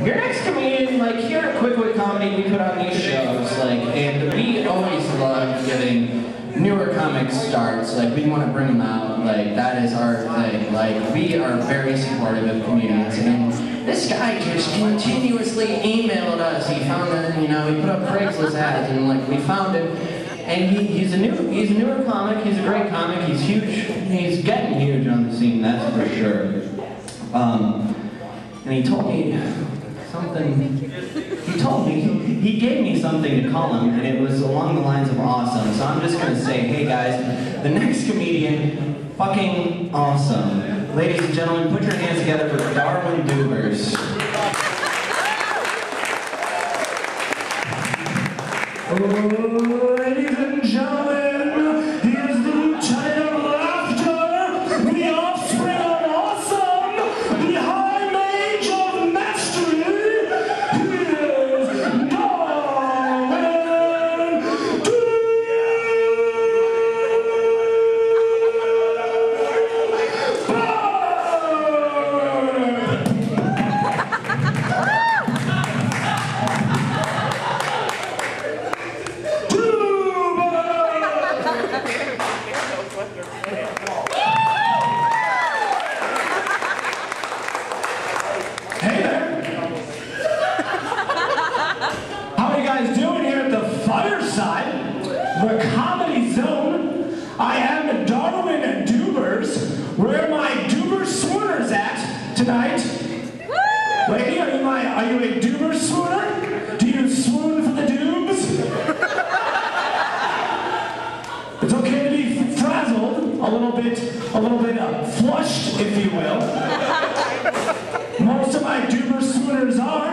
Your next comedian, like here at Quick Wit Comedy, we put on these shows, like, and we always love giving newer comics starts. Like, we want to bring them out. Like, that is our thing. Like, we are very supportive of comedians, and this guy just continuously emailed us. He found that, you know, he put up Craigslist ads, and like we found him. And he's a newer comic. He's a great comic. He's huge. He's getting huge on the scene. That's for sure. And he told me something. He gave me something to call him, and it was along the lines of awesome. So I'm just gonna say, hey guys, the next comedian, fucking awesome. Ladies and gentlemen, put your hands together for Darwin Doobers. Ladies and gentlemen, he is the lieutenant of laughter, the offspring of awesome, the high mage of mastery. He is Darwin Hey there! How are you guys doing here at the Fireside Bar Comedy Zone? I am Darwin Doobers. Where are my Doober swooners at tonight? Lady, are you a Doober swooner? Do you swoon for the Doobs? It's okay to be frazzled, a little bit flushed, if you will. Most of my Doober swooners are,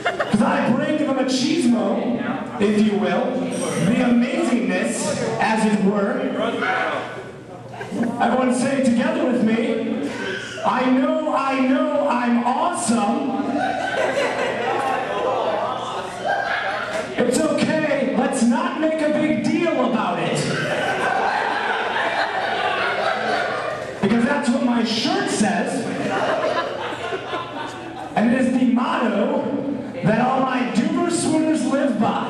because I bring them a cheesemo, if you will, the amazingness, as it were. Everyone say it together with me. I know, I'm awesome. It's okay, let's not make a big deal about it. Because that's what my shirt says. And it is the motto that all my Doober swooners live by.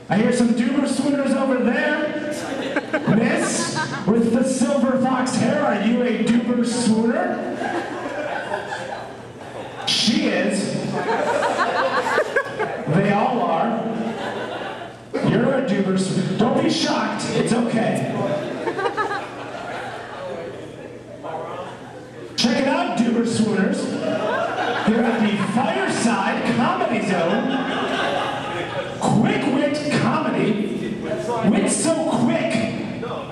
I hear some Doober swooners over there. Miss, with the silver fox hair, are you a Doober swooner? She is. They all are. You're a Doober swooner. Don't be shocked. It's okay. Check it out, Doober swooners. Here at the Fireside Comedy Zone. Quick Wit Comedy. Wit so quick,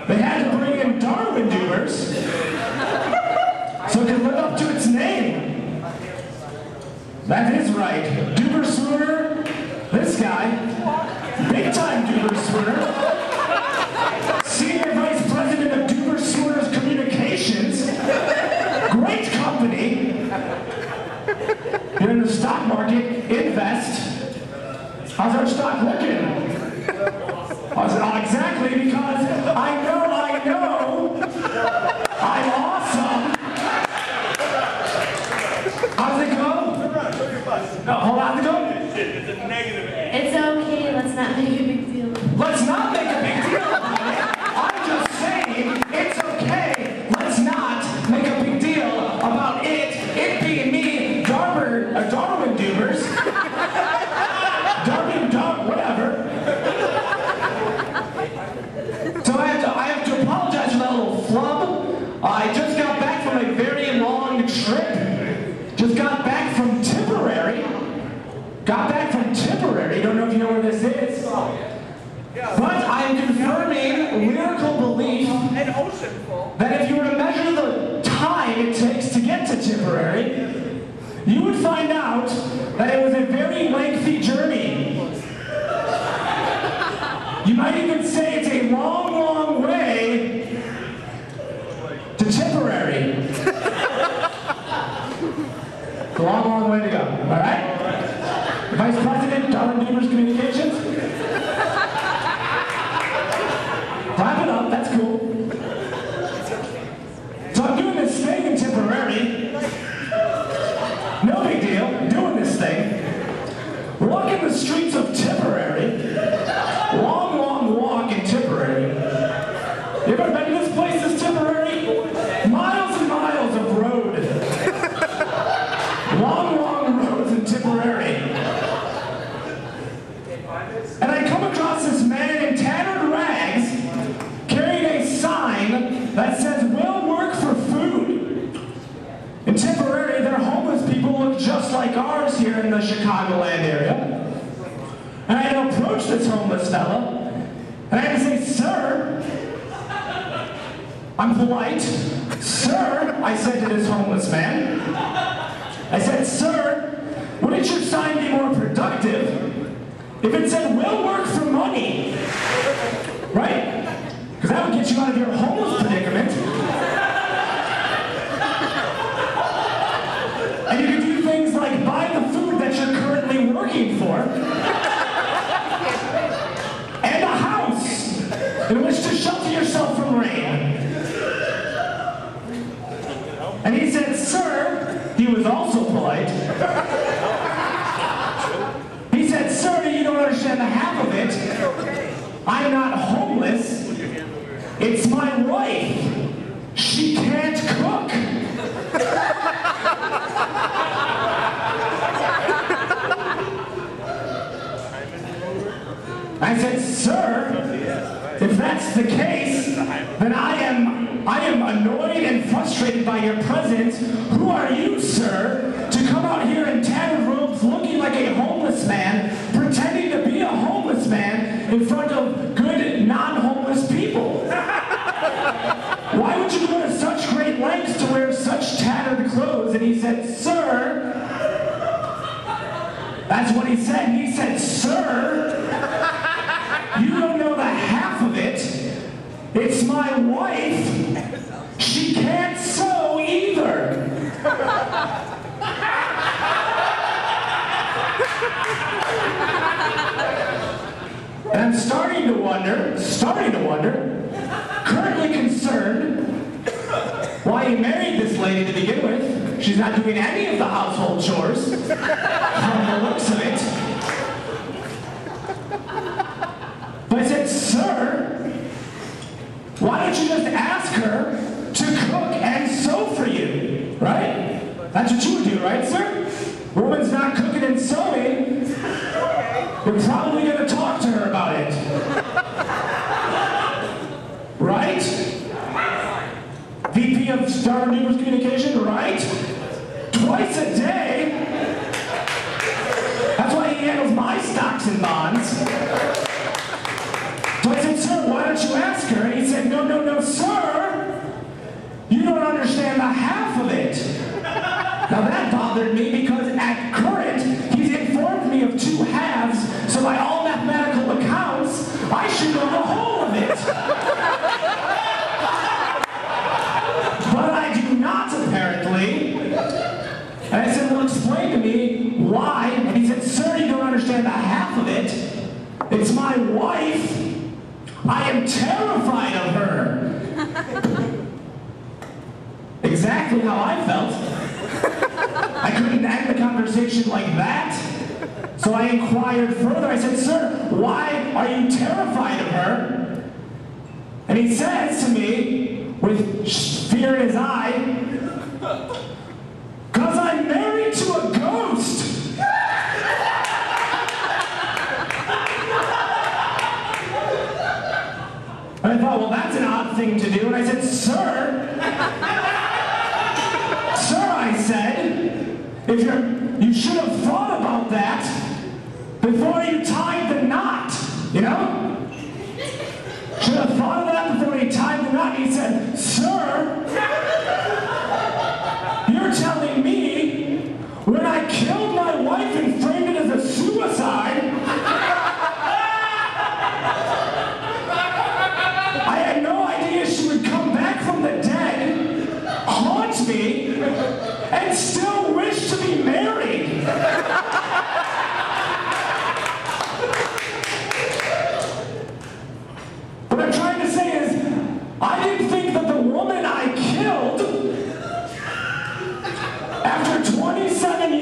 they had to bring in Darwin Doobers so it could live up to its name. That is right. Doober swooner, this guy, big time Doober swooner, Senior Vice President of Doober Swooners Communications, great company. You're in the stock market, invest. How's our stock looking? Exactly, because I know, I'm awesome. How's it go? No, how's it go? It's a negative. It's okay, let's not make a big deal. Let's not make a big deal about it. I'm just saying, it's okay. Let's not make a big deal about it being me, Darwin Doobers. Whatever. So I have to apologize for that little flub. I just got back from a very long trip. Just got back from Tipperary. Don't know if you know where this is. But I am confirming lyrical belief that if you were to measure the time it takes to get to Tipperary, you would find out that it was a very lengthy journey. You might even say it's a long, long way to Tipperary. It's a long, long way to go, all right? Vice President, Darwin Doobers Communications. Wrap it up, that's cool. So I'm doing this thing in Tipperary No big deal, doing this thing. Walking the streets of Tipperary. Long, long walk in Tipperary. You ever been to this place, this Tipperary? Miles and miles of road. Long, long roads in Tipperary. And I come across this man in tattered rags carrying a sign that says, "Will work for food." In Tipperary, their homeless people look just like ours here in the Chicagoland area. And I had to approach this homeless fella, and I had to say, "Sir," I'm polite, "Sir," I said to this homeless man, I said, "Sir, wouldn't your sign be more productive if it said, 'Will work for money'? Right? Because that would get you out of your homeless predicament. And you could do things like buy the food that you're currently working for, and a house in which to shelter yourself from rain." And he said, "Sir," he was also polite, he said, "Sir, you don't understand the half of it. I'm not homeless. It's my wife. She can't cook." I said, "Sir, if that's the case, then I am annoyed and frustrated by your presence. Who are you, sir, to come out here in tattered robes looking like a homeless man, pretending to be a homeless man in front of good non-homeless people? Why would you go to such great lengths to wear such tattered clothes?" And he said, "Sir," that's what he said. He said, "Sir, you don't know the half of it. It's my wife. She can't sew either." And I'm starting to wonder, currently concerned, why he married this lady to begin with. She's not doing any of the household chores, from the looks of it. But I said, "Sir, why don't you just ask her to cook and sew for you, right? That's what you would do, right, sir? Woman's not cooking and sewing. You're probably going to talk to her about it. Right? VP of Darwin Doobers Communication, right? Twice a day. That's why he handles my stocks and bonds." So I said, "Sir, why don't you ask her?" And he said, no, sir. You don't understand the half of it." Now that bothered me because at current, he's informed me of two halves, so by all mathematical accounts, I should know the whole of it. But I do not, apparently. And I said, "Well, explain to me why." And he said, "Sir, you don't understand the half of it. It's my wife. I am terrified of her." Exactly how I felt. I couldn't end the conversation like that. So I inquired further. I said, "Sir, why are you terrified of her?" And he says to me, with fear in his eye, "'Cause I'm married to a ghost." And I thought, well, that's an odd thing to do. And I said, "Sir," I said, you should have thought about that before you tied the knot, you know? Should have thought of that before you tied the knot." And he said, "Sir, you're telling me when I killed my wife and framed it as a suicide, I had no idea she would come back from the dead, haunt me, and still wish to be married." What I'm trying to say is, I didn't think that the woman I killed, after 27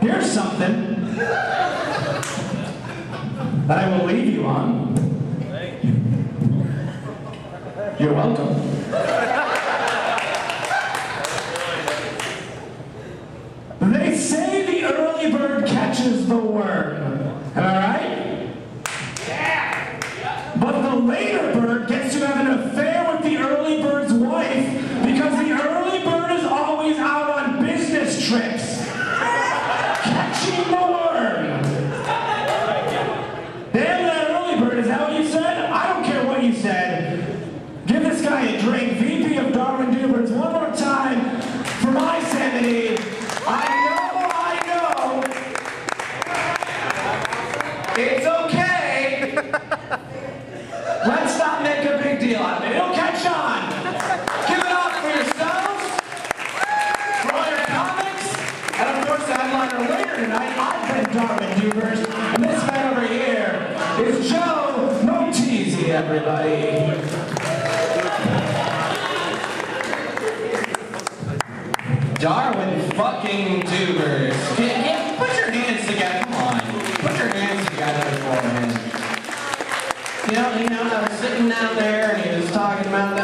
here's something that I will leave you on. You're welcome. They say the early bird catches the worm. Am I right? Yeah! But the later bird gets to have an affair with the early bird's wife because the early bird is always out on business trips. Catching the worm. Damn that early bird, is that what you said? I don't care what you said. Give this guy a drink. VP of Darwin Doobers, one more time for my sanity. I know. It's okay. Let's not make a big deal out of it. It'll catch on. Give it up for yourselves, for all your comics, and of course the headliner later tonight. I've been Darwin Doobers, and this man over here is Joe Motese, everybody. Darwin fucking Doobers. Put your hands together. Come on. Put your hands together for him. You know, I was sitting down there and he was talking about